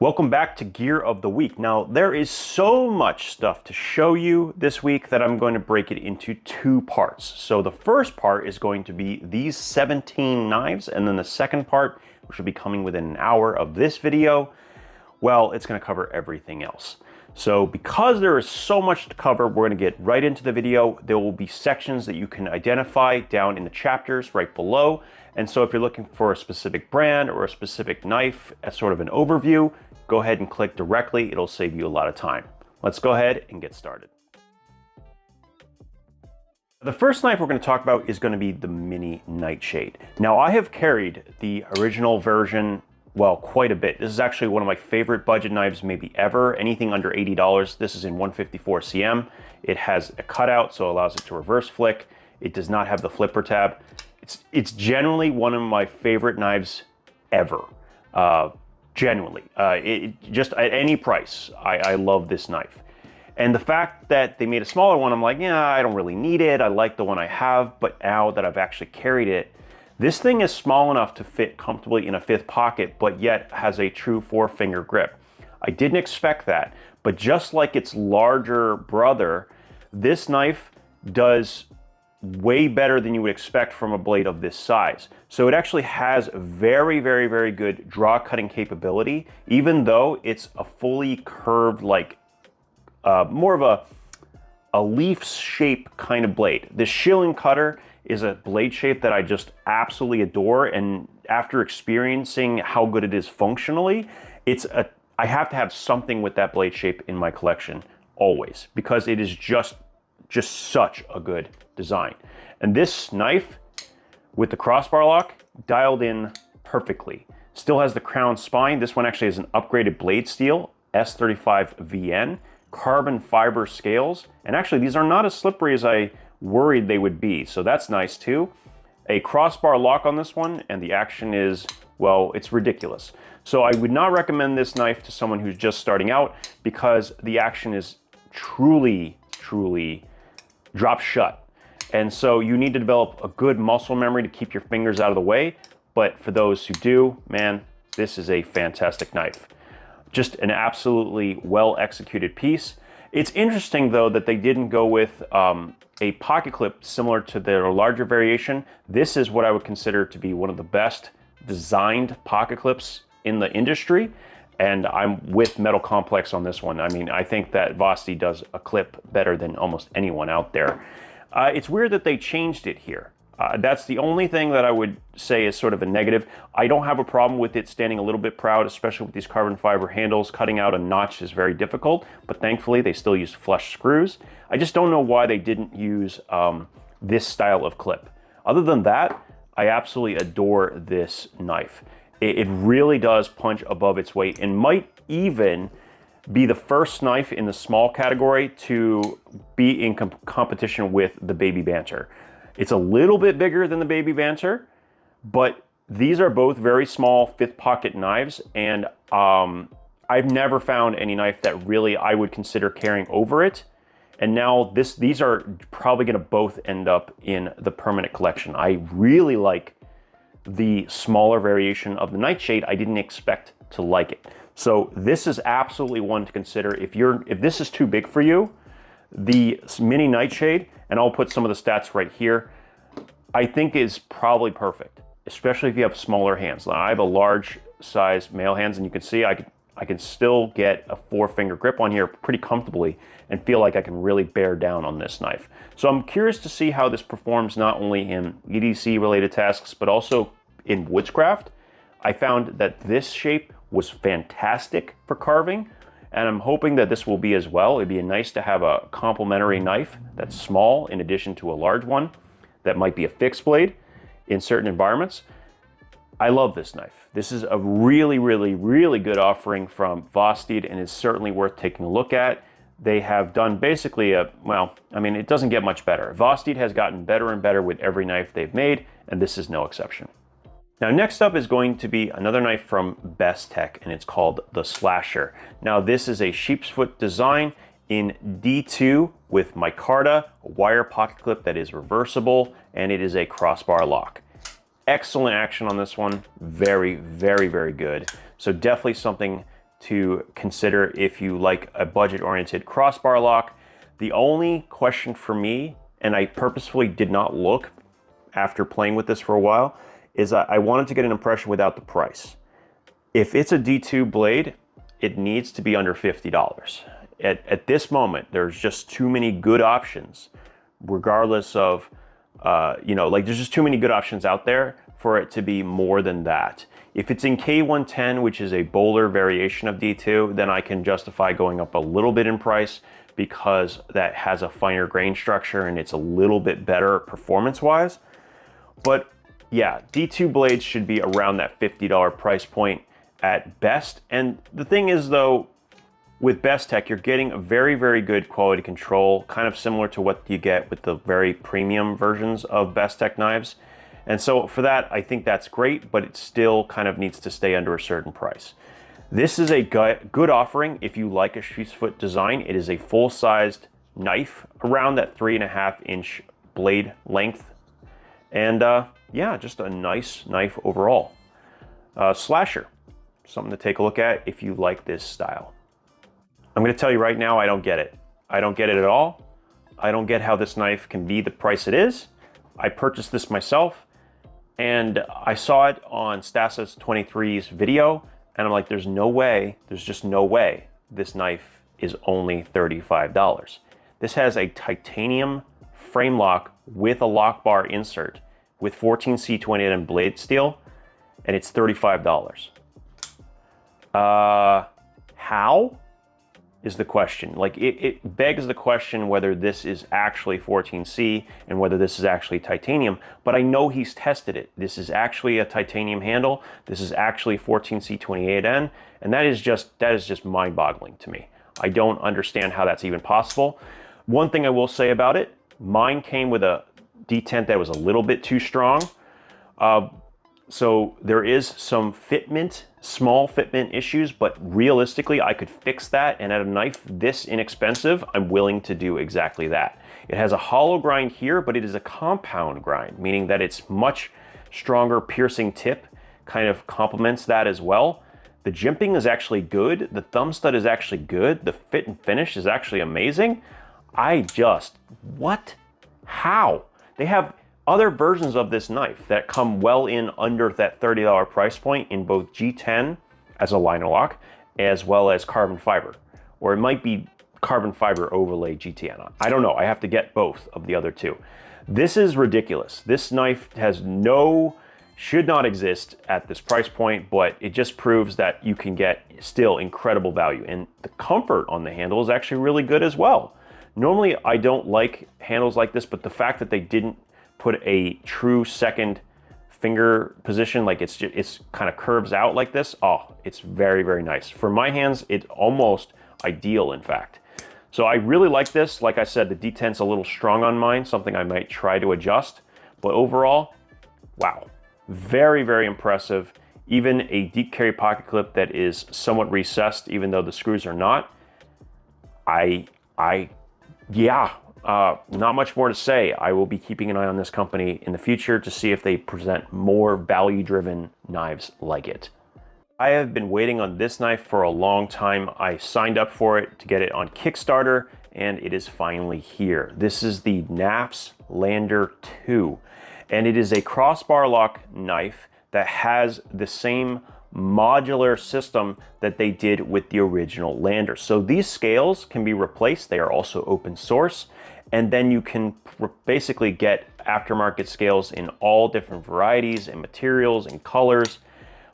Welcome back to Gear of the Week. Now, there is so much stuff to show you this week that I'm going to break it into two parts. So the first part is going to be these 17 knives, and then the second part, which will be coming within an hour of this video, well, it's going to cover everything else. So because there is so much to cover, we're going to get right into the video. There will be sections that you can identify down in the chapters right below. And so if you're looking for a specific brand or a specific knife as sort of an overview, go ahead and click directly. It'll save you a lot of time. Let's go ahead and get started. The first knife we're going to talk about is going to be the Mini Nightshade. Now, I have carried the original version, well, quite a bit. This is actually one of my favorite budget knives maybe ever. Anything under $80. This is in 154 cm. It has a cutout, so it allows it to reverse flick. It does not have the flipper tab. It's generally one of my favorite knives ever. Genuinely, just at any price, I love this knife. And the fact that they made a smaller one, I'm like, yeah, I don't really need it. I like the one I have, but now that I've actually carried it, this thing is small enough to fit comfortably in a fifth pocket, but yet has a true 4-finger grip. I didn't expect that, but just like its larger brother, this knife does way better than you would expect from a blade of this size. So it actually has very, very, very good draw cutting capability, even though it's a fully curved, like more of a leaf shape kind of blade. The shilling cutter is a blade shape that I just absolutely adore, and after experiencing how good it is functionally, I have to have something with that blade shape in my collection always, because it is just such a good design. And this knife with the crossbar lock dialed in perfectly. Still has the crown spine. This one actually has an upgraded blade steel, S35VN, carbon fiber scales. And actually these are not as slippery as I worried they would be. So that's nice too. A crossbar lock on this one, and the action is, well, it's ridiculous. So I would not recommend this knife to someone who's just starting out, because the action is truly drop shut. And so you need to develop a good muscle memory to keep your fingers out of the way. But for those who do, man, this is a fantastic knife. Just an absolutely well executed piece. It's interesting though that they didn't go with a pocket clip similar to their larger variation. This is what I would consider to be one of the best designed pocket clips in the industry. And I'm with Metal Complex on this one. I mean, I think that Vosti does a clip better than almost anyone out there. It's weird that they changed it here. That's the only thing that I would say is sort of a negative. I don't have a problem with it standing a little bit proud, especially with these carbon fiber handles. Cutting out a notch is very difficult, but thankfully they still use flush screws. I just don't know why they didn't use this style of clip. Other than that, I absolutely adore this knife. It really does punch above its weight, and might even be the first knife in the small category to be in competition with the Baby Banter. It's a little bit bigger than the Baby Banter, but these are both very small fifth pocket knives, and I've never found any knife that really I would consider carrying over it. And now these are probably gonna both end up in the permanent collection. I really like the smaller variation of the Nightshade. I didn't expect to like it. So this is absolutely one to consider. If this is too big for you, the Mini Nightshade, and I'll put some of the stats right here, I think is probably perfect, especially if you have smaller hands. Now, I have a large size male hands, and you can see I can still get a 4-finger grip on here pretty comfortably and feel like I can really bear down on this knife. So I'm curious to see how this performs not only in EDC related tasks, but also in woodscraft. I found that this shape was fantastic for carving, and I'm hoping that this will be as well. It'd be nice to have a complementary knife that's small in addition to a large one that might be a fixed blade in certain environments. I love this knife. This is a really, really, really good offering from Vosti, and it's certainly worth taking a look at. They have done basically well, I mean, it doesn't get much better. Vosti has gotten better and better with every knife they've made, and this is no exception. Now, next up is going to be another knife from Bestech, and it's called the Slasher. Now, this is a sheep's foot design in D2 with micarta, a wire pocket clip that is reversible, and it is a crossbar lock. Excellent action on this one. Very, very, very good. So definitely something to consider if you like a budget-oriented crossbar lock. The only question for me, and I purposefully did not look after playing with this for a while, is I wanted to get an impression without the price. If it's a D2 blade, it needs to be under $50. At this moment, there's just too many good options, regardless of, you know, like there's just too many good options out there for it to be more than that. If it's in K110, which is a bolder variation of D2, then I can justify going up a little bit in price because that has a finer grain structure and it's a little bit better performance-wise. But yeah, D2 blades should be around that $50 price point at best. And the thing is though, with Bestech, you're getting a very, very good quality control, kind of similar to what you get with the very premium versions of Bestech knives. And so for that, I think that's great, but it still kind of needs to stay under a certain price. This is a good offering if you like a sheath foot design. It is a full-sized knife around that 3.5-inch blade length. And yeah, just a nice knife overall. Slasher, something to take a look at if you like this style. I'm gonna tell you right now, I don't get it. I don't get it at all. I don't get how this knife can be the price it is. I purchased this myself and I saw it on Stasis23's video and I'm like, there's no way, there's just no way this knife is only $35. This has a titanium frame lock with a lock bar insert with 14C28 blade steel and it's $35. How? Is the question. Like it begs the question whether this is actually 14C and whether this is actually titanium, but I know he's tested it. This is actually a titanium handle. This is actually 14C28N, and that is just mind-boggling to me. I don't understand how that's even possible. One thing I will say about it, mine came with a detent that was a little bit too strong. So there is some fitment, small fitment issues, but realistically I could fix that, and at a knife this inexpensive, I'm willing to do exactly that. It has a hollow grind here, but it is a compound grind, meaning that it's much stronger piercing tip, kind of complements that as well. The jimping is actually good, the thumb stud is actually good, the fit and finish is actually amazing. What? How? They have other versions of this knife that come well in under that $30 price point in both G10 as a liner lock, as well as carbon fiber, or it might be carbon fiber overlay GTN. I don't know, I have to get both of the other two. This is ridiculous. This knife should not exist at this price point, but it just proves that you can get still incredible value. And the comfort on the handle is actually really good as well. Normally I don't like handles like this, but the fact that they didn't put a true second finger position, like it's kind of curves out like this. Oh, it's very, very nice. For my hands, it's almost ideal, in fact. So I really like this. Like I said, the detent's a little strong on mine, something I might try to adjust. But overall, wow, very, very impressive. Even a deep carry pocket clip that is somewhat recessed, even though the screws are not. Yeah. Not much more to say. I will be keeping an eye on this company in the future to see if they present more value-driven knives like it. I have been waiting on this knife for a long time. I signed up for it to get it on Kickstarter, and it is finally here. This is the Knafs Lander 2, and it is a crossbar lock knife that has the same modular system that they did with the original Lander. So these scales can be replaced. They are also open source. And then you can basically get aftermarket scales in all different varieties and materials and colors.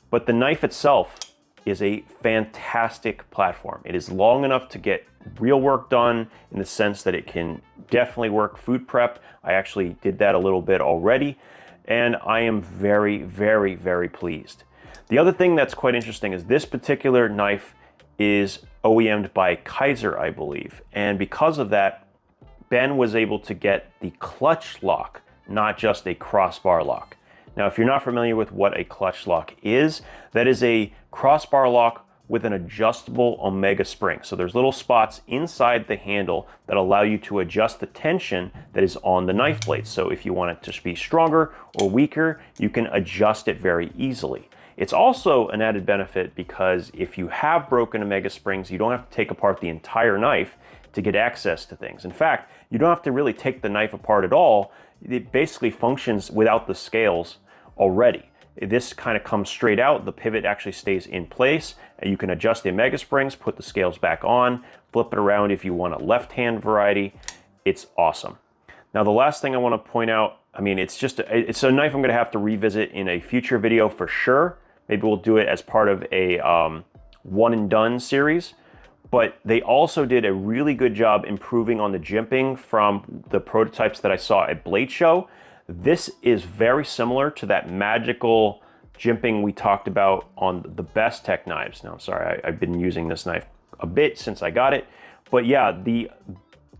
But the knife itself is a fantastic platform. It is long enough to get real work done in the sense that it can definitely work food prep. I actually did that a little bit already, and I am very, very, very pleased. The other thing that's quite interesting is this particular knife is OEM'd by Kaiser, I believe. And because of that, Ben was able to get the clutch lock, not just a crossbar lock. Now, if you're not familiar with what a clutch lock is, that is a crossbar lock with an adjustable omega spring. So there's little spots inside the handle that allow you to adjust the tension that is on the knife blade. So if you want it to be stronger or weaker, you can adjust it very easily. It's also an added benefit because if you have broken Omega springs, you don't have to take apart the entire knife to get access to things. In fact, you don't have to really take the knife apart at all. It basically functions without the scales already. This kind of comes straight out. The pivot actually stays in place. You can adjust the Omega springs, put the scales back on, flip it around if you want a left-hand variety. It's awesome. Now, the last thing I want to point out, I mean, it's a knife I'm going to have to revisit in a future video for sure. Maybe we'll do it as part of a one and done series. But they also did a really good job improving on the jimping from the prototypes that I saw at Blade Show. This is very similar to that magical jimping we talked about on the Bestech knives. Now, I'm sorry, I've been using this knife a bit since I got it. But yeah, the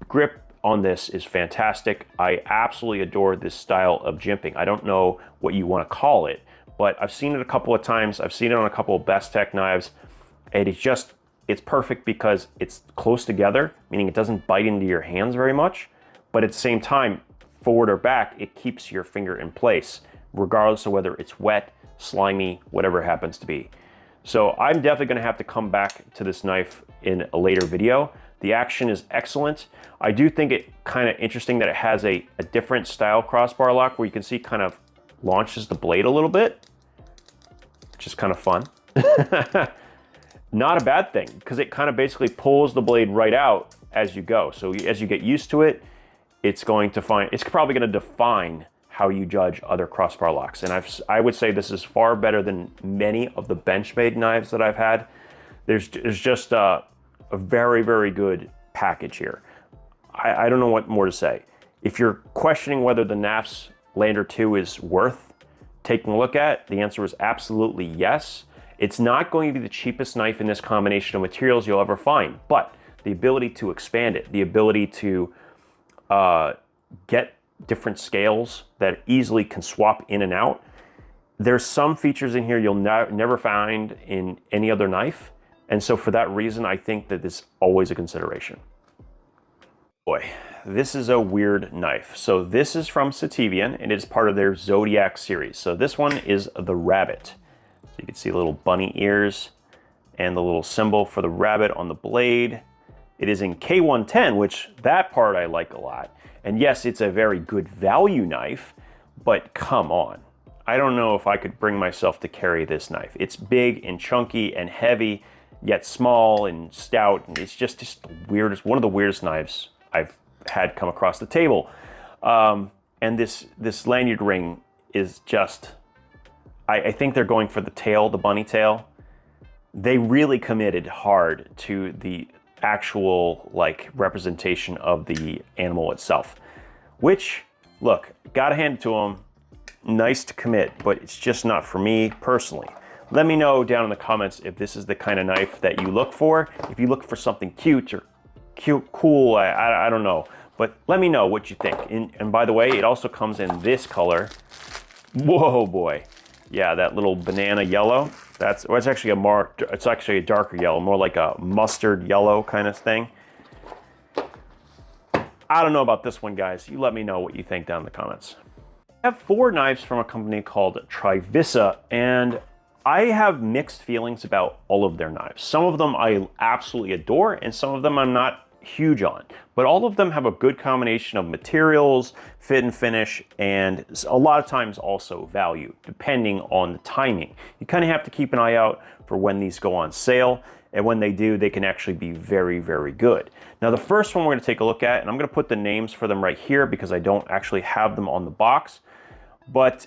grip on this is fantastic. I absolutely adore this style of jimping. I don't know what you want to call it, but I've seen it a couple of times. I've seen it on a couple of Bestech knives, and it's perfect because it's close together, meaning it doesn't bite into your hands very much, but at the same time, forward or back, it keeps your finger in place, regardless of whether it's wet, slimy, whatever it happens to be. So I'm definitely gonna have to come back to this knife in a later video. The action is excellent. I do think it kind of interesting that it has a different style crossbar lock where you can see kind of launches the blade a little bit, which is kind of fun. Not a bad thing, because it kind of basically pulls the blade right out as you go. So as you get used to it, it's probably going to define how you judge other crossbar locks. And I would say this is far better than many of the Benchmade knives that I've had. There's just a very, very good package here. I don't know what more to say. If you're questioning whether the Knafs Lander 2 is worth taking a look at, the answer is absolutely yes. It's not going to be the cheapest knife in this combination of materials you'll ever find, but the ability to expand it, the ability to get different scales that easily can swap in and out. There's some features in here you'll never find in any other knife. And so for that reason, I think that this is always a consideration. Boy, this is a weird knife. So this is from Sitivien, and it is part of their Zodiac series. So this one is the rabbit. So you can see little bunny ears and the little symbol for the rabbit on the blade. It is in K110, which that part I like a lot. And yes, it's a very good value knife, but come on. I don't know if I could bring myself to carry this knife. It's big and chunky and heavy, yet small and stout. And it's just the weirdest, one of the weirdest knives I've had come across the table. And this lanyard ring is just, I think they're going for the tail, the bunny tail. They really committed hard to the actual like representation of the animal itself, which, look, gotta hand it to them. Nice to commit, but it's just not for me personally. Let me know down in the comments if this is the kind of knife that you look for. If you look for something cute or cool, I don't know. But let me know what you think. And by the way, it also comes in this color. Whoa, boy. Yeah, that little banana yellow. It's actually a darker yellow, more like a mustard yellow kind of thing. I don't know about this one, guys. You let me know what you think down in the comments. I have 4 knives from a company called Trivisa, and I have mixed feelings about all of their knives. Some of them I absolutely adore, and some of them I'm not huge on. But all of them have a good combination of materials, fit and finish, and a lot of times also value, depending on the timing. You kind of have to keep an eye out for when these go on sale, and when they do, they can actually be very, very good. Now, the first one we're going to take a look at, and I'm going to put the names for them right here because I don't actually have them on the box, but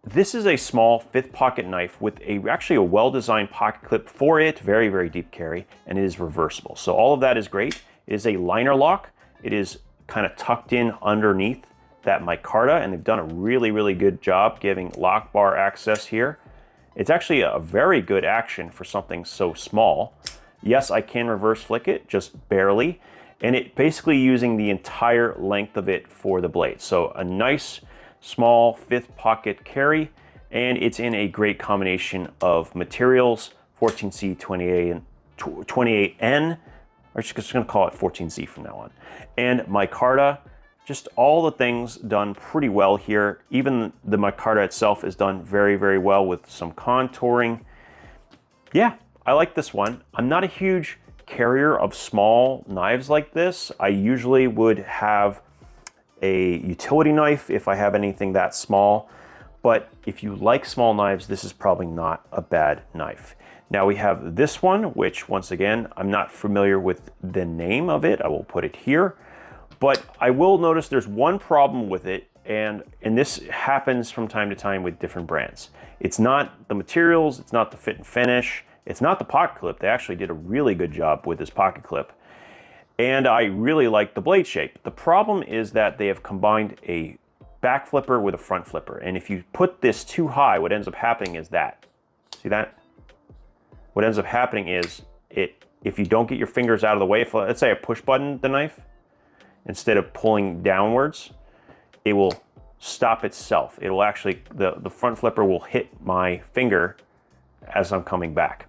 this is a small 5th pocket knife with actually a well-designed pocket clip for it, very, very deep carry, and it is reversible. So all of that is great. It is a liner lock. It is kind of tucked in underneath that micarta, and they've done a really, really good job giving lock bar access here. It's actually a very good action for something so small. Yes, I can reverse flick it, just barely, and it basically using the entire length of it for the blade. So a nice small 5th pocket carry, and it's in a great combination of materials, 14C, 28N, or just going to call it 14Z from now on, and micarta. Just all the things done pretty well here. Even the micarta itself is done very, very well with some contouring. Yeah, I like this one. I'm not a huge carrier of small knives like this. I usually would have a utility knife if I have anything that small. But if you like small knives, this is probably not a bad knife. Now we have this one, which once again, I'm not familiar with the name of it. I will put it here. But I will notice there's one problem with it, and this happens from time to time with different brands. It's not the materials, it's not the fit and finish, it's not the pocket clip. They actually did a really good job with this pocket clip. And I really like the blade shape. The problem is that they have combined a back flipper with a front flipper. And if you put this too high, what ends up happening is that. See that? What ends up happening is if you don't get your fingers out of the way, if let's say I push button the knife, instead of pulling downwards, it will stop itself. It'll actually, the front flipper will hit my finger as I'm coming back.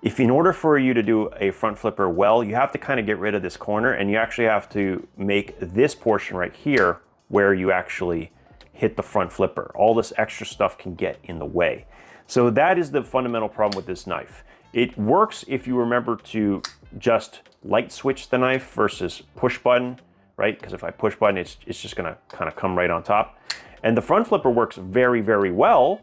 If in order for you to do a front flipper well, you have to kind of get rid of this corner, and you actually have to make this portion right here where you actually hit the front flipper. All this extra stuff can get in the way. So that is the fundamental problem with this knife. It works if you remember to just light switch the knife versus push button, right? Because if I push button, it's just gonna kind of come right on top. And the front flipper works very, very well.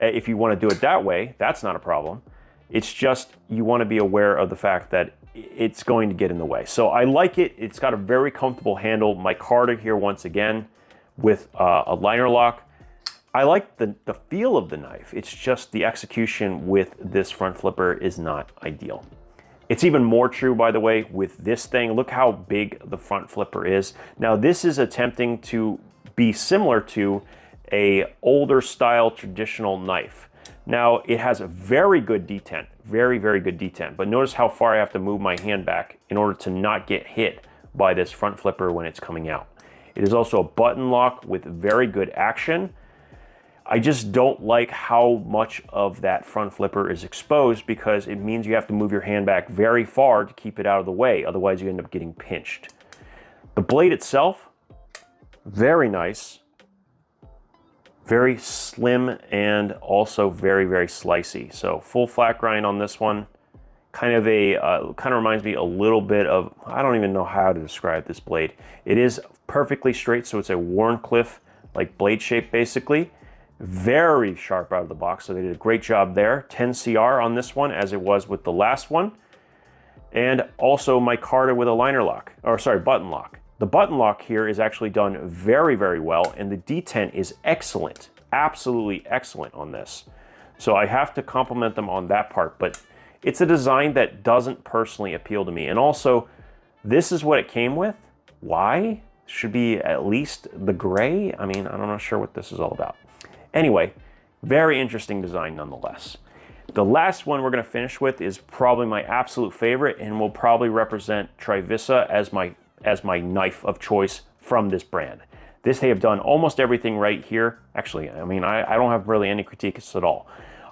If you want to do it that way, that's not a problem. It's just you want to be aware of the fact that it's going to get in the way. So I like it. It's got a very comfortable handle. Micarta here once again with a liner lock. I like the feel of the knife. It's just the execution with this front flipper is not ideal. It's even more true, by the way, with this thing. Look how big the front flipper is. Now this is attempting to be similar to a older style traditional knife. Now it has a very good detent, very, very good detent, but notice how far I have to move my hand back in order to not get hit by this front flipper when it's coming out. It is also a button lock with very good action. I just don't like how much of that front flipper is exposed, because it means you have to move your hand back very far to keep it out of the way. Otherwise you end up getting pinched. The blade itself, very nice. Very slim and also very, very slicey. So full flat grind on this one. Kind of reminds me a little bit of, I don't even know how to describe this blade. It is perfectly straight, so it's a Wharncliffe like blade shape basically. Very sharp out of the box, so they did a great job there. 10 CR on this one, as it was with the last one. And also micarta with a liner lock, or sorry, button lock. The button lock here is actually done very, very well, and the detent is excellent, absolutely excellent on this. So I have to compliment them on that part, but it's a design that doesn't personally appeal to me. And also, this is what it came with. Why? Should be at least the gray. I mean, I'm not sure what this is all about. Anyway, very interesting design nonetheless. The last one we're gonna finish with is probably my absolute favorite, and will probably represent Trivisa as my knife of choice from this brand. They have done almost everything right here. Actually, I mean, I don't have really any critiques at all.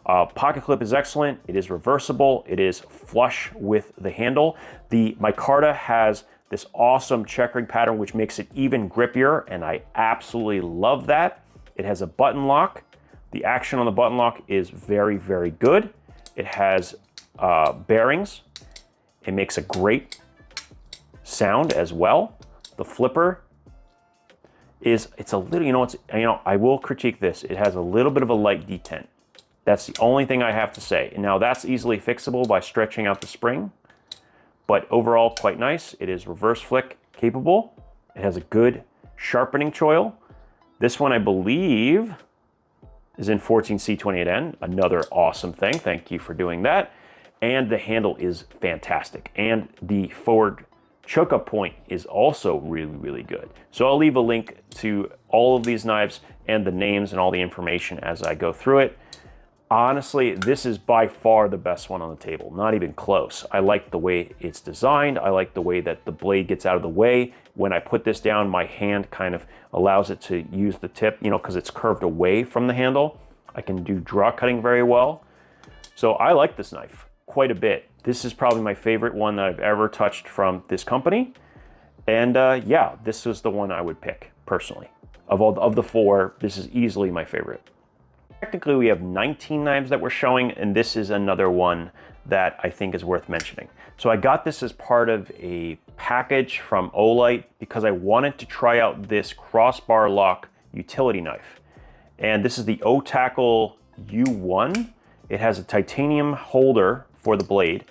Pocket clip is excellent. It is reversible. It is flush with the handle. The micarta has this awesome checkering pattern, which makes it even grippier, and I absolutely love that. It has a button lock. The action on the button lock is very, very good. It has bearings. It makes a great sound as well. The flipper is, it's a little, I will critique this. It has a little bit of a light detent. That's the only thing I have to say. And now that's easily fixable by stretching out the spring, but overall quite nice. It is reverse flick capable. It has a good sharpening choil. This one, I believe, is in 14C28N, another awesome thing. Thank you for doing that. And the handle is fantastic. And the forward choke-up point is also really, really good. So I'll leave a link to all of these knives and the names and all the information as I go through it. Honestly, this is by far the best one on the table, not even close. I like the way it's designed. I like the way that the blade gets out of the way. When I put this down, my hand kind of allows it to use the tip, because it's curved away from the handle. I can do draw cutting very well. So I like this knife quite a bit. This is probably my favorite one that I've ever touched from this company. And yeah, this is the one I would pick personally. Of the four, this is easily my favorite. Technically, we have 19 knives that we're showing, and this is another one that I think is worth mentioning. So I got this as part of a package from Olight because I wanted to try out this crossbar lock utility knife. And this is the Otackle U1. It has a titanium holder for the blade,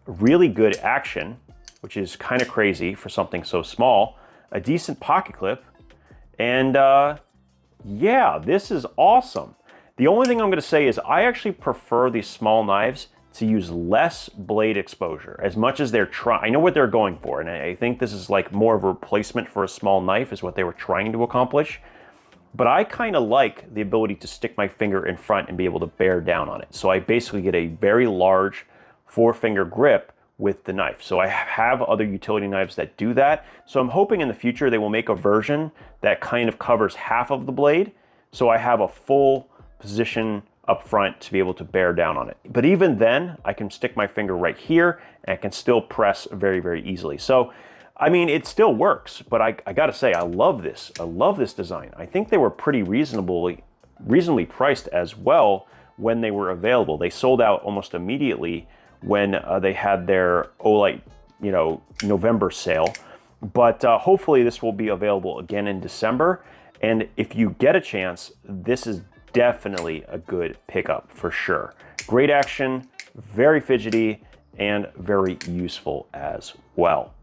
really good action, which is kind of crazy for something so small, a decent pocket clip, and yeah, this is awesome. The only thing I'm going to say is I actually prefer these small knives to use less blade exposure. As much as they're trying, I know what they're going for, and I think this is like more of a replacement for a small knife is what they were trying to accomplish. But I kind of like the ability to stick my finger in front and be able to bear down on it. So I basically get a very large 4-finger grip with the knife. So I have other utility knives that do that. So I'm hoping in the future they will make a version that kind of covers half of the blade. So I have a full position up front to be able to bear down on it. But even then, I can stick my finger right here and I can still press very, very easily. So, I mean, it still works, but I gotta say, I love this. I love this design. I think they were pretty reasonably priced as well when they were available. They sold out almost immediately when they had their Olight, you know, November sale. But hopefully this will be available again in December. And if you get a chance, this is definitely a good pickup for sure. Great action, very fidgety, and very useful as well.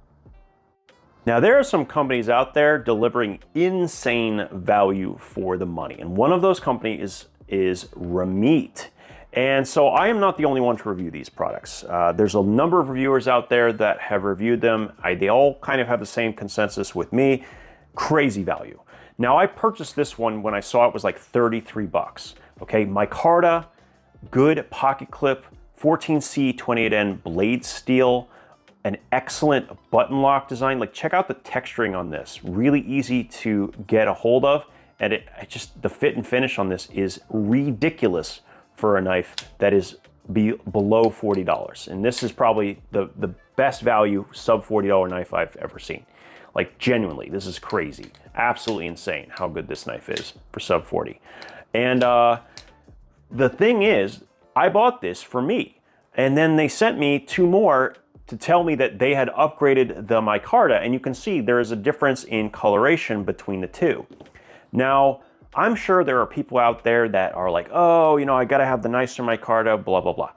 Now, there are some companies out there delivering insane value for the money. And one of those companies is Remette. And so I am not the only one to review these products. There's a number of reviewers out there that have reviewed them. They all kind of have the same consensus with me. Crazy value. Now, I purchased this one when I saw it was like 33 bucks. Okay, micarta, good pocket clip, 14C 28N blade steel, an excellent button lock design. Like, check out the texturing on this. Really easy to get a hold of. And it just, the fit and finish on this is ridiculous for a knife that is below $40. And this is probably the best value sub $40 knife I've ever seen. Like, genuinely, this is crazy. Absolutely insane how good this knife is for sub 40. And the thing is, I bought this for me. And then they sent me 2 more to tell me that they had upgraded the micarta. And you can see there is a difference in coloration between the two. Now, I'm sure there are people out there that are like, oh, you know, I gotta have the nicer micarta, blah, blah, blah.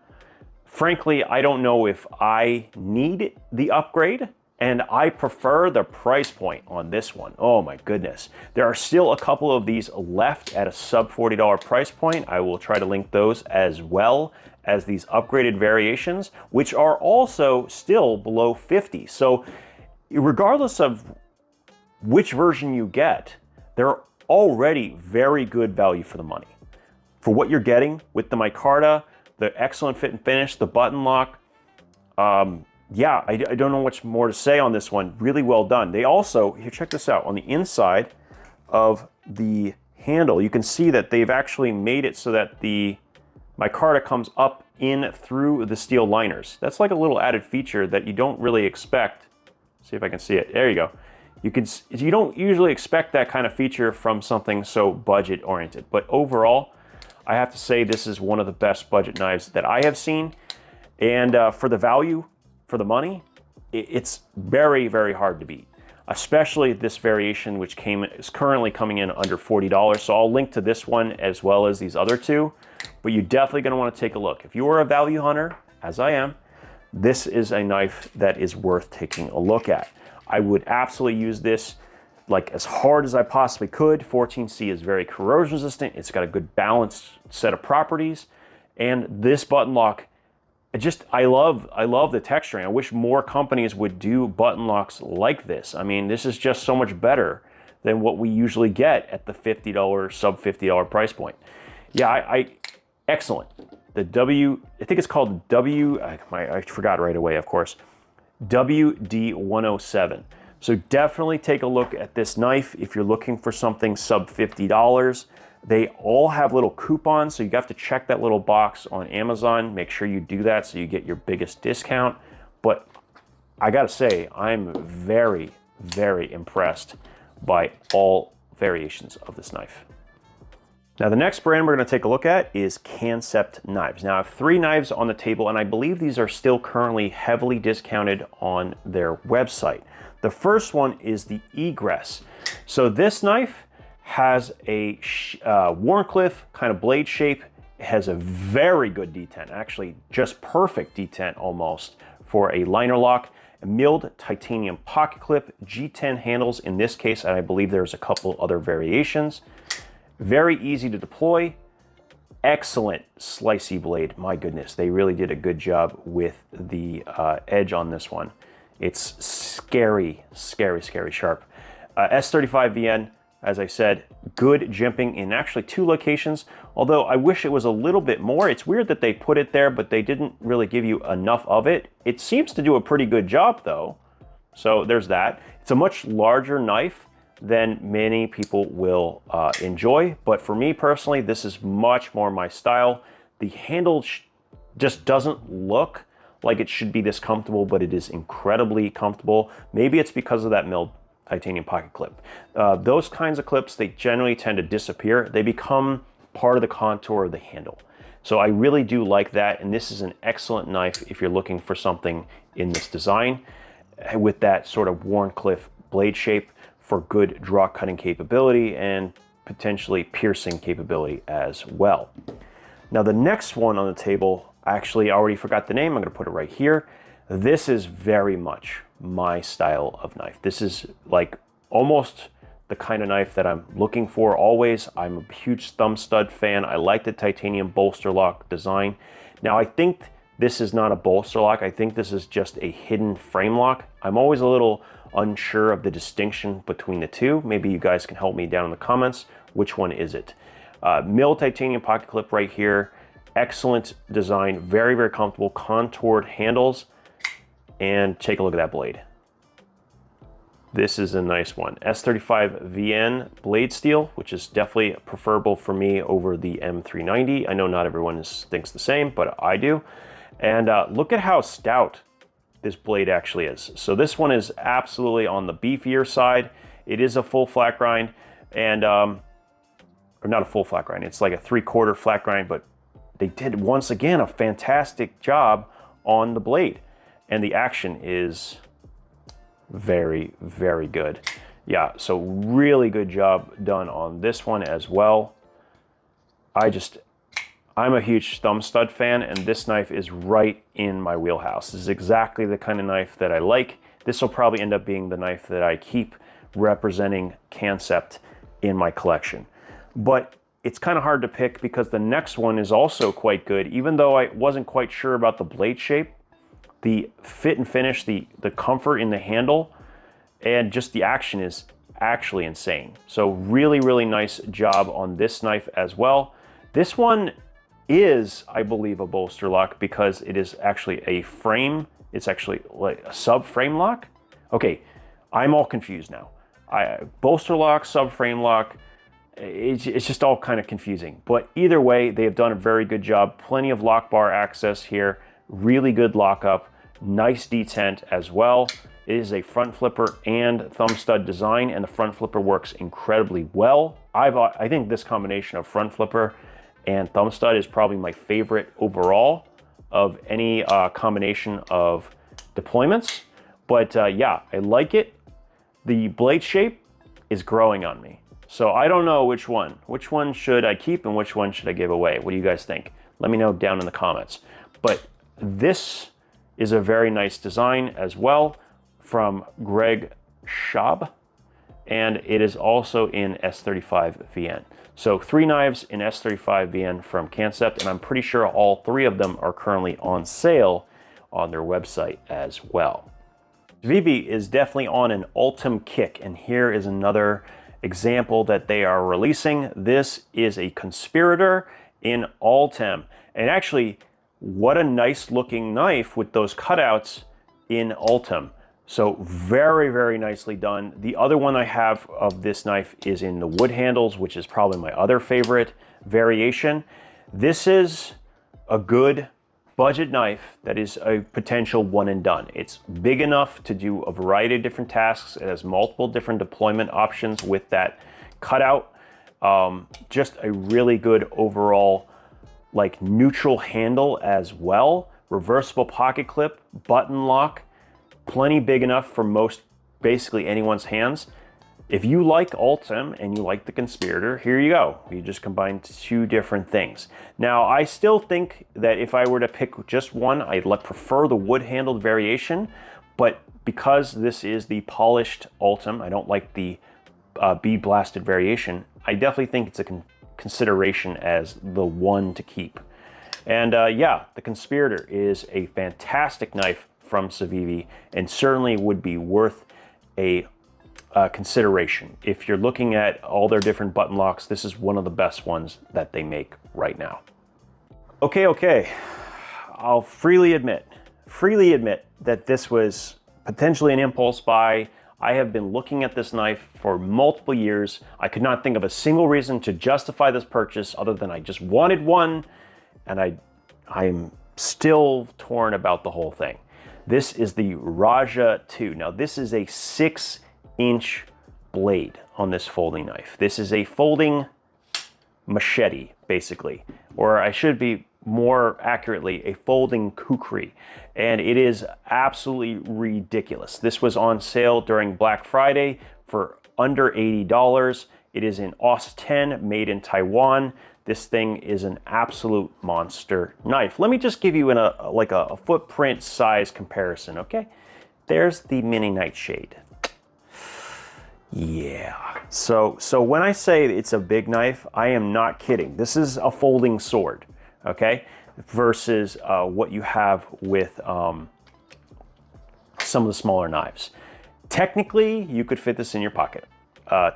Frankly, I don't know if I need the upgrade. And I prefer the price point on this one. Oh my goodness. There are still a couple of these left at a sub $40 price point. I will try to link those as well as these upgraded variations, which are also still below 50. So regardless of which version you get, they're already very good value for the money. For what you're getting with the micarta, the excellent fit and finish, the button lock, yeah, I don't know much more to say on this one. Really well done. They also, here, check this out. On the inside of the handle, you can see that they've actually made it so that the micarta comes up in through the steel liners. That's like a little added feature that you don't really expect. See if I can see it. There you go. You don't usually expect that kind of feature from something so budget oriented. But overall, I have to say this is one of the best budget knives that I have seen. And for the value, for the money, it's very, very hard to beat, especially this variation, which is currently coming in under $40. So I'll link to this one as well as these other two, but you're definitely going to want to take a look. If you are a value hunter, as I am, this is a knife that is worth taking a look at. I would absolutely use this like as hard as I possibly could. 14C is very corrosion resistant. It's got a good balanced set of properties, and this button lock, I love the texturing. I wish more companies would do button locks like this. I mean, this is just so much better than what we usually get at the $50, sub $50 price point. Yeah, excellent. I think it's called I forgot right away, of course, WD107. So definitely take a look at this knife if you're looking for something sub $50. They all have little coupons, so you have to check that little box on Amazon. Make sure you do that so you get your biggest discount. But I gotta say, I'm very, very impressed by all variations of this knife. Now the next brand we're going to take a look at is Kansept Knives. Now I have 3 knives on the table, and I believe these are still currently heavily discounted on their website. The first one is the Egress. So this knife has a Wharncliffe kind of blade shape. It has a very good detent, actually just perfect detent almost for a liner lock. A milled titanium pocket clip, G10 handles in this case, and I believe there's a couple other variations. Very easy to deploy, excellent slicey blade. My goodness, they really did a good job with the edge on this one. It's scary, scary, scary sharp. S35VN, as I said, good jimping in actually 2 locations, although I wish it was a little bit more. It's weird that they put it there, but they didn't really give you enough of it. It seems to do a pretty good job though, so there's that. It's a much larger knife than many people will enjoy, but for me personally, this is much more my style. The handle just doesn't look like it should be this comfortable, but it is incredibly comfortable. Maybe it's because of that milled titanium pocket clip. Those kinds of clips, they generally tend to disappear. They become part of the contour of the handle. So I really do like that, and this is an excellent knife if you're looking for something in this design with that sort of Wharncliffe blade shape for good draw cutting capability and potentially piercing capability as well. Now the next one on the table, actually I already forgot the name, I'm gonna put it right here. This is very much my style of knife. This is like almost the kind of knife that I'm looking for always. I'm a huge thumb stud fan. I like the titanium bolster lock design. Now I think this is not a bolster lock. I think this is just a hidden frame lock. I'm always a little unsure of the distinction between the two. Maybe you guys can help me down in the comments. Which one is it? Milled titanium pocket clip right here. Excellent design, very, very comfortable, contoured handles. And take a look at that blade. This is a nice one. S35VN blade steel, which is definitely preferable for me over the M390. I know not everyone thinks the same, but I do. And look at how stout this blade actually is. So this one is absolutely on the beefier side. It is a full flat grind, and or not a full flat grind, it's like a 3/4 flat grind, but they did once again a fantastic job on the blade. And the action is very, very good. Yeah, so really good job done on this one as well. I'm a huge thumb stud fan, and this knife is right in my wheelhouse. This is exactly the kind of knife that I like. This will probably end up being the knife that I keep representing Kansept in my collection. But it's kind of hard to pick because the next one is also quite good, even though I wasn't quite sure about the blade shape. The fit and finish, the comfort in the handle, and just the action is actually insane. So really, really nice job on this knife as well. This one is, I believe, a bolster lock because it is actually a frame. It's actually like a sub-frame lock. Okay, I'm all confused now. Bolster lock, sub-frame lock, it's just all kind of confusing. But either way, they have done a very good job. Plenty of lock bar access here. Really good lockup, nice detent as well. It is a front flipper and thumb stud design, and the front flipper works incredibly well. I think this combination of front flipper and thumb stud is probably my favorite overall of any combination of deployments. But yeah, I like it. The blade shape is growing on me. So I don't know which one. Which one should I keep and which one should I give away? What do you guys think? Let me know down in the comments. But this is a very nice design as well from Greg Schaub, and it is also in S35VN. So 3 knives in S35VN from Kansept, and I'm pretty sure all 3 of them are currently on sale on their website as well. Civivi is definitely on an Ultem kick, and here is another example that they are releasing. This is a Conspiritor in Ultem, and actually, what a nice looking knife with those cutouts in Ultem. So very, very nicely done. The other one I have of this knife is in the wood handles, which is probably my other favorite variation. This is a good budget knife that is a potential one and done. It's big enough to do a variety of different tasks. It has multiple different deployment options with that cutout. Just a really good overall, like, neutral handle as well. Reversible pocket clip, button lock, plenty big enough for most, basically anyone's hands. If you like Ultem and you like the Conspiritor, here you go. You just combine two different things. Now, I still think that if I were to pick just one, I'd prefer the wood-handled variation, but because this is the polished Ultem, I don't like the bead-blasted variation, I definitely think it's a consideration as the one to keep. And yeah, the Conspiritor is a fantastic knife from Civivi and certainly would be worth a consideration. If you're looking at all their different button locks, this is one of the best ones that they make right now. Okay, I'll freely admit that this was potentially an impulse buy. I have been looking at this knife for multiple years. I could not think of a single reason to justify this purchase other than I just wanted one, and I'm still torn about the whole thing. This is the Rajah 2. Now, this is a 6-inch blade on this folding knife. This is a folding machete, basically, or I should be more accurately, a folding kukri. And it is absolutely ridiculous. This was on sale during Black Friday for under $80. It is in AUS 10, made in Taiwan. This thing is an absolute monster knife. Let me just give you a footprint size comparison, okay? There's the mini Nightshade. Yeah. So when I say it's a big knife, I am not kidding. This is a folding sword, okay? Versus what you have with some of the smaller knives. Technically, you could fit this in your pocket,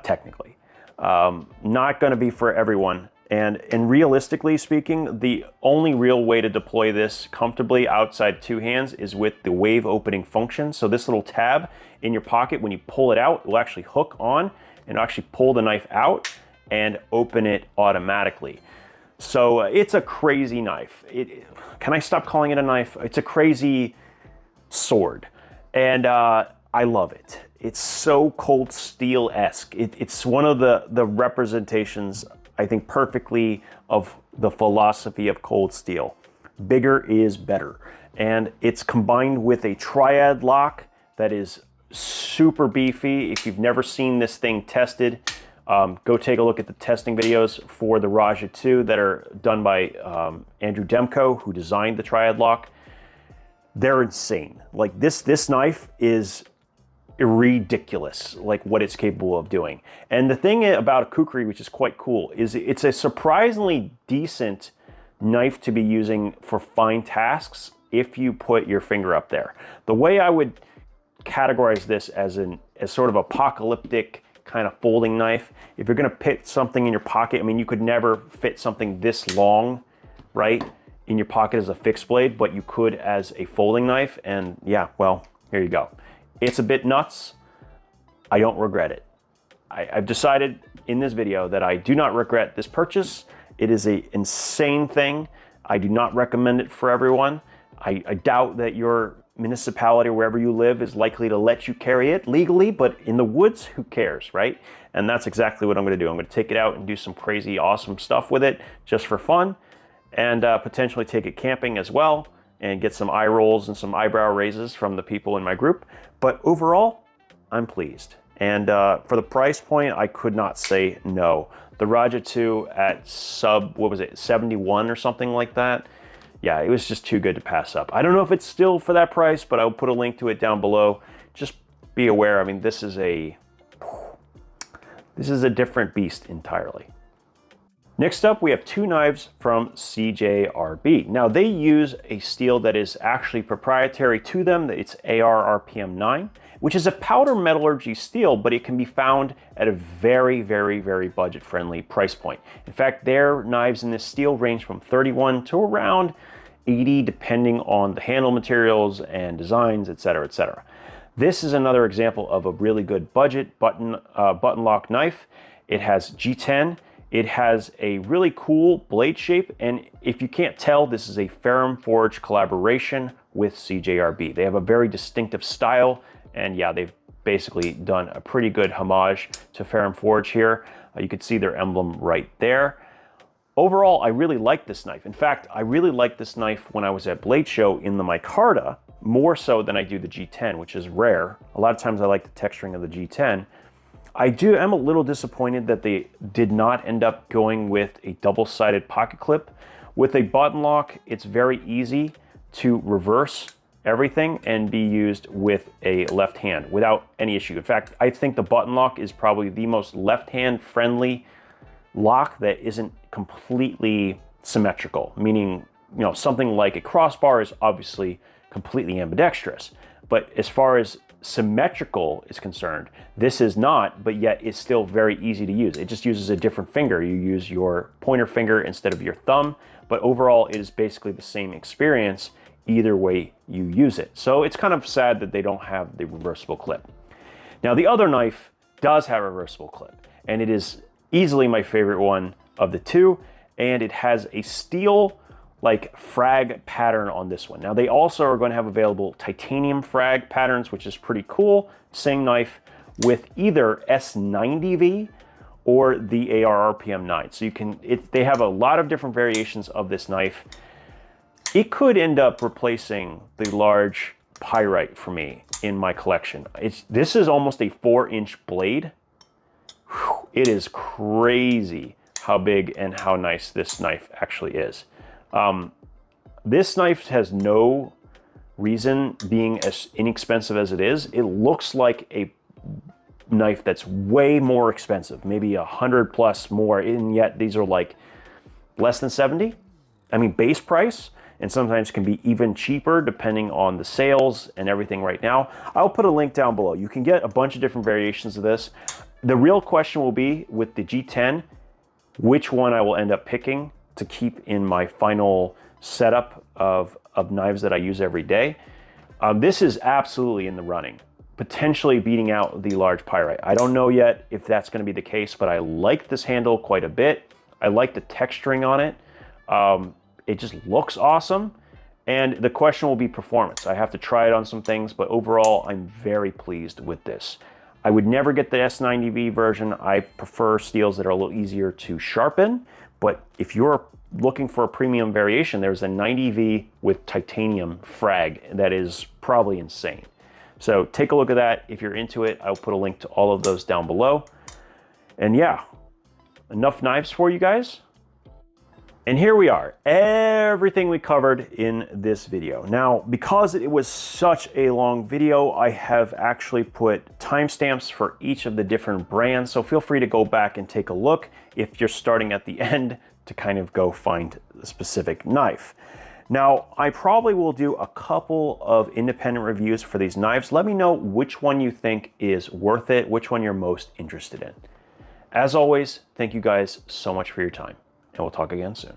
technically. Not gonna be for everyone. And realistically speaking, the only real way to deploy this comfortably outside two hands is with the wave opening function. So this little tab in your pocket, when you pull it out, it will actually hook on and actually pull the knife out and open it automatically. So it's a crazy knife. Can I stop calling it a knife? It's a crazy sword. And I love it. It's so Cold Steel-esque. It's one of the representations, I think, perfectly of the philosophy of Cold Steel. Bigger is better. And it's combined with a triad lock that is super beefy. If you've never seen this thing tested, go take a look at the testing videos for the Rajah 2 that are done by Andrew Demko, who designed the triad lock. They're insane. Like this knife is ridiculous, like what it's capable of doing. And the thing about a kukri, which is quite cool, is it's a surprisingly decent knife to be using for fine tasks if you put your finger up there. The way I would categorize this as sort of apocalyptic kind of folding knife, if you're gonna put something in your pocket, I mean, you could never fit something this long, right, in your pocket as a fixed blade, but you could as a folding knife. And yeah, well, here you go. It's a bit nuts. I don't regret it. I've decided in this video that I do not regret this purchase. It is an insane thing. I do not recommend it for everyone. I doubt that your municipality or wherever you live is likely to let you carry it legally, but in the woods, who cares, right? And that's exactly what I'm gonna do. I'm gonna take it out and do some crazy awesome stuff with it just for fun, and potentially take it camping as well and get some eye rolls and some eyebrow raises from the people in my group. But overall, I'm pleased. And for the price point, I could not say no. The Rajah 2 at what was it, 71 or something like that? Yeah, it was just too good to pass up. I don't know if it's still for that price, but I'll put a link to it down below. Just be aware, I mean, this is a different beast entirely. Next up, we have two knives from CJRB. Now, they use a steel that is actually proprietary to them. It's AR RPM 9, which is a powder metallurgy steel, but it can be found at a very, very, very budget-friendly price point. In fact, their knives in this steel range from 31 to around 80, depending on the handle materials and designs, etc., etc. This is another example of a really good budget button lock knife. It has G10. It has a really cool blade shape, and if you can't tell, this is a Ferrum Forge collaboration with CJRB. They have a very distinctive style, and yeah, they've basically done a pretty good homage to Ferrum Forge here. You can see their emblem right there. Overall, I really like this knife. In fact, I really liked this knife when I was at Blade Show in the micarta, more so than I do the G10, which is rare. A lot of times I like the texturing of the G10. I am a little disappointed that they did not end up going with a double-sided pocket clip. With a button lock, it's very easy to reverse everything and be used with a left hand without any issue. In fact, I think the button lock is probably the most left-hand friendly lock that isn't completely symmetrical, meaning, you know, something like a crossbar is obviously completely ambidextrous, but as far as symmetrical is concerned, this is not, but yet it's still very easy to use. It just uses a different finger. You use your pointer finger instead of your thumb, but overall it is basically the same experience either way you use it. So it's kind of sad that they don't have the reversible clip. Now the other knife does have a reversible clip, and it is easily my favorite one of the two, and it has a steel like frag pattern on this one. Now they also are going to have available titanium frag patterns, which is pretty cool. Same knife with either S90V or the AR RPM 9. So you can, they have a lot of different variations of this knife. It could end up replacing the large pyrite for me in my collection. This is almost a 4-inch blade. Whew, it is crazy how big and how nice this knife actually is. This knife has no reason being as inexpensive as it is. It looks like a knife that's way more expensive, maybe 100 plus more, and yet these are like less than 70. I mean, base price, and sometimes can be even cheaper depending on the sales and everything right now. I'll put a link down below. You can get a bunch of different variations of this. The real question will be with the G10, which one I will end up picking to keep in my final setup of knives that I use every day. This is absolutely in the running, potentially beating out the large pyrite. I don't know yet if that's going to be the case, but I like this handle quite a bit. I like the texturing on it. It just looks awesome. And the question will be performance. I have to try it on some things, but overall, I'm very pleased with this. I would never get the S90V version. I prefer steels that are a little easier to sharpen. But if you're looking for a premium variation, there's a 90V with titanium frag that is probably insane. So take a look at that. If you're into it, I'll put a link to all of those down below. And yeah, enough knives for you guys. And here we are, everything we covered in this video. Now, because it was such a long video, I have actually put timestamps for each of the different brands, so feel free to go back and take a look if you're starting at the end to kind of go find the specific knife. Now, I probably will do a couple of independent reviews for these knives. Let me know which one you think is worth it, which one you're most interested in. As always, thank you guys so much for your time, and we'll talk again soon.